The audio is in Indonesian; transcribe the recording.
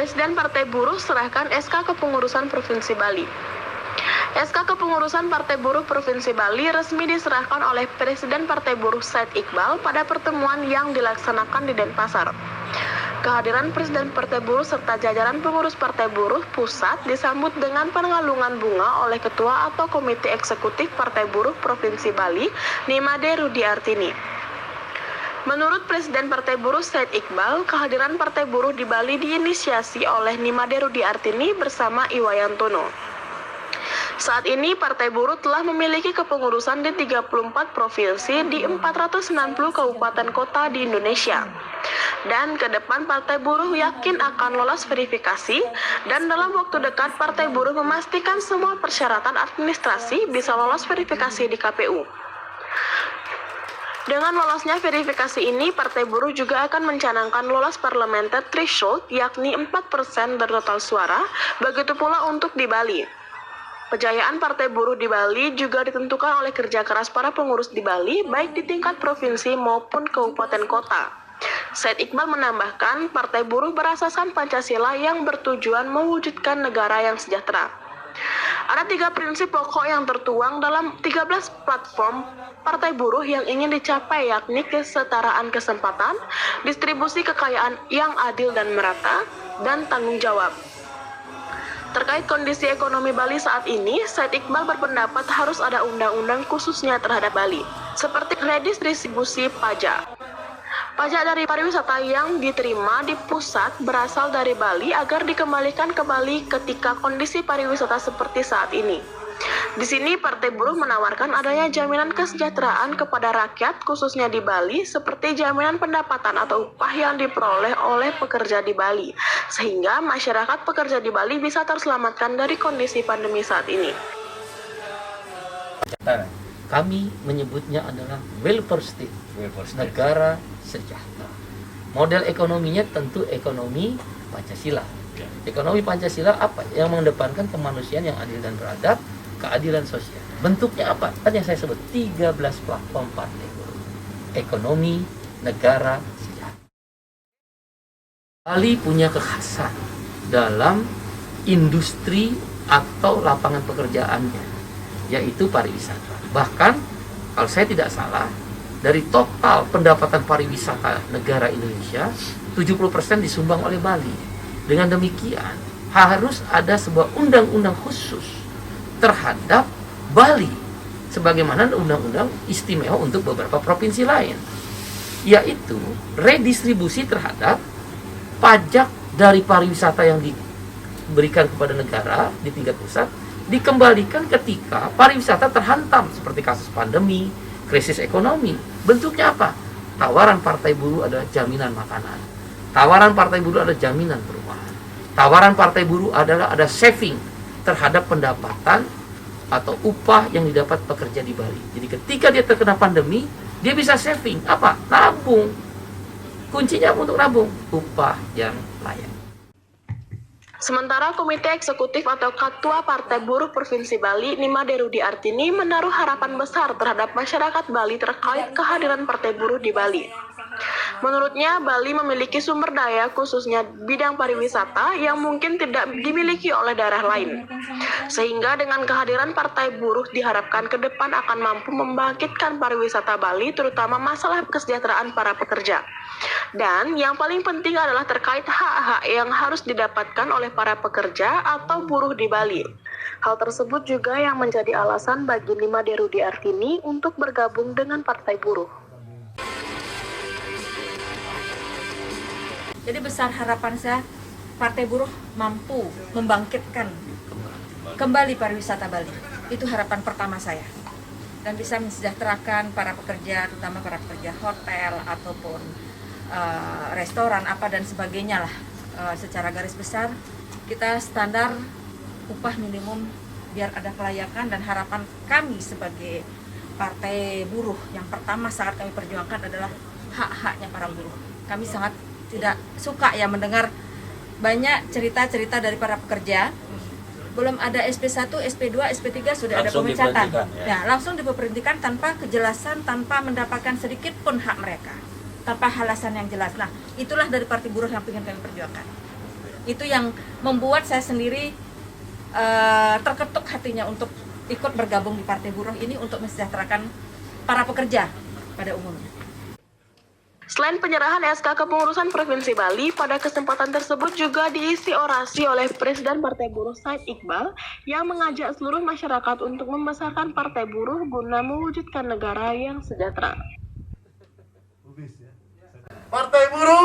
Presiden Partai Buruh serahkan SK Kepengurusan Provinsi Bali. SK Kepengurusan Partai Buruh Provinsi Bali resmi diserahkan oleh Presiden Partai Buruh Said Iqbal pada pertemuan yang dilaksanakan di Denpasar. Kehadiran Presiden Partai Buruh serta jajaran pengurus Partai Buruh Pusat disambut dengan pengalungan bunga oleh Ketua atau Komite Eksekutif Partai Buruh Provinsi Bali, Nimade Rudiartini. Menurut Presiden Partai Buruh Said Iqbal, kehadiran Partai Buruh di Bali diinisiasi oleh Nimade Rudiartini bersama Iwayantono. Saat ini Partai Buruh telah memiliki kepengurusan di 34 provinsi di 490 kabupaten kota di Indonesia. Dan ke depan Partai Buruh yakin akan lolos verifikasi dan dalam waktu dekat Partai Buruh memastikan semua persyaratan administrasi bisa lolos verifikasi di KPU. Dengan lolosnya verifikasi ini, Partai Buruh juga akan mencanangkan lolos parliamentary threshold yakni 4% dari total suara, begitu pula untuk di Bali. Kejayaan Partai Buruh di Bali juga ditentukan oleh kerja keras para pengurus di Bali, baik di tingkat provinsi maupun kabupaten kota. Said Iqbal menambahkan, Partai Buruh berasaskan Pancasila yang bertujuan mewujudkan negara yang sejahtera. Ada 3 prinsip pokok yang tertuang dalam 13 platform Partai Buruh yang ingin dicapai, yakni kesetaraan kesempatan, distribusi kekayaan yang adil dan merata, dan tanggung jawab. Terkait kondisi ekonomi Bali saat ini, Said Iqbal berpendapat harus ada undang-undang khususnya terhadap Bali, seperti redistribusi pajak. Pajak dari pariwisata yang diterima di pusat berasal dari Bali agar dikembalikan ke Bali ketika kondisi pariwisata seperti saat ini. Di sini Partai Buruh menawarkan adanya jaminan kesejahteraan kepada rakyat khususnya di Bali seperti jaminan pendapatan atau upah yang diperoleh oleh pekerja di Bali sehingga masyarakat pekerja di Bali bisa terselamatkan dari kondisi pandemi saat ini. Kami menyebutnya adalah welfare state, negara sejahtera. Model ekonominya tentu ekonomi Pancasila. Ekonomi Pancasila apa? Yang mengedepankan kemanusiaan yang adil dan beradab, keadilan sosial. Bentuknya apa? Kan yang saya sebut 13 platform Partai Buruh. Ekonomi, negara, sejahtera. Bali punya kekhasan dalam industri atau lapangan pekerjaannya, yaitu pariwisata. Bahkan, kalau saya tidak salah, dari total pendapatan pariwisata negara Indonesia, 70% disumbang oleh Bali. Dengan demikian, harus ada sebuah undang-undang khusus terhadap Bali sebagaimana undang-undang istimewa untuk beberapa provinsi lain, yaitu redistribusi terhadap pajak dari pariwisata yang diberikan kepada negara di tingkat pusat dikembalikan ketika pariwisata terhantam seperti kasus pandemi, krisis ekonomi. Bentuknya apa? Tawaran Partai Buruh adalah jaminan makanan, tawaran Partai Buruh adalah jaminan perumahan, tawaran Partai Buruh adalah ada saving terhadap pendapatan atau upah yang didapat pekerja di Bali. Jadi ketika dia terkena pandemi, dia bisa saving. Apa? Nabung. Kuncinya untuk nabung, upah yang layak. Sementara Komite Eksekutif atau Ketua Partai Buruh Provinsi Bali, Nimade Rudiartini, menaruh harapan besar terhadap masyarakat Bali terkait kehadiran Partai Buruh di Bali. Menurutnya, Bali memiliki sumber daya khususnya bidang pariwisata yang mungkin tidak dimiliki oleh daerah lain. Sehingga dengan kehadiran Partai Buruh diharapkan ke depan akan mampu membangkitkan pariwisata Bali, terutama masalah kesejahteraan para pekerja. Dan yang paling penting adalah terkait hak-hak yang harus didapatkan oleh para pekerja atau buruh di Bali. Hal tersebut juga yang menjadi alasan bagi Nimade Rudiartini untuk bergabung dengan Partai Buruh. Jadi besar harapan saya Partai Buruh mampu membangkitkan kembali pariwisata Bali. Itu harapan pertama saya. Dan bisa mensejahterakan para pekerja, terutama para pekerja hotel ataupun restoran apa dan sebagainya lah. Secara garis besar kita standar upah minimum biar ada kelayakan, dan harapan kami sebagai Partai Buruh yang pertama saat kami perjuangkan adalah hak-haknya para buruh. Kami sangat tidak suka ya mendengar banyak cerita-cerita dari para pekerja. Belum ada SP1, SP2, SP3 sudah langsung ada pemecatan. Ya, langsung diberhentikan tanpa kejelasan, tanpa mendapatkan sedikit pun hak mereka, tanpa alasan yang jelas. Nah, itulah dari Partai Buruh yang ingin kami perjuangkan. Itu yang membuat saya sendiri terketuk hatinya untuk ikut bergabung di Partai Buruh ini untuk mensejahterakan para pekerja pada umumnya. Selain penyerahan SK kepengurusan Provinsi Bali, pada kesempatan tersebut juga diisi orasi oleh Presiden Partai Buruh Said Iqbal yang mengajak seluruh masyarakat untuk membesarkan Partai Buruh guna mewujudkan negara yang sejahtera. Partai Buruh